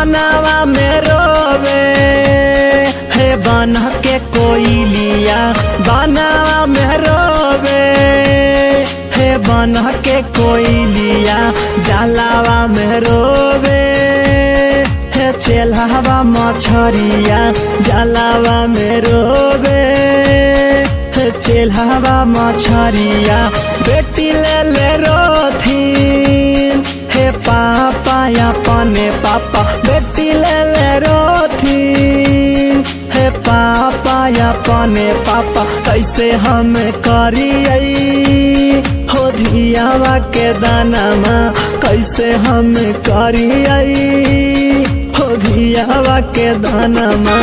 बनावा में रोवे है बन के कोयलिया, बनावा में रोवे है बन के कोयलिया, जलावा में रोवे है चेल्हावा मछरिया, जलावा में रोवे है चेल्हावा मछरिया। बेटी ले रोथीन हे पापा अपने पापा, बेटी ले रोथीन हे पापा अपने पापा। कैसे हम करियई हो धियावा के दानमा, कैसे हम करियई हो धियावा के दानमा।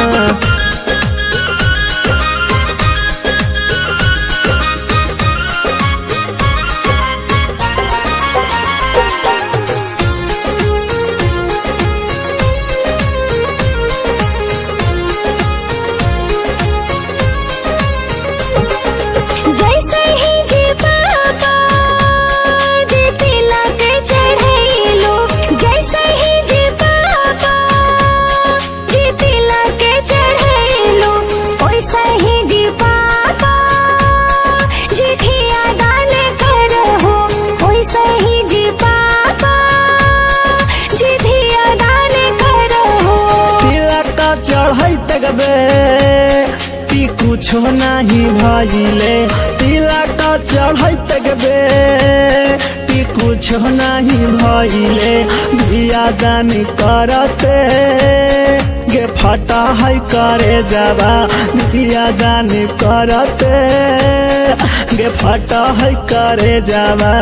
ती कुछो नहीं भइले, तिलक चढ़ैत गबे ती कुछो नहीं भइले। धिया दानी करते गे फटा है करे जावा, धिया दानी करते गे फटा है करे जावा।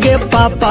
गे पापा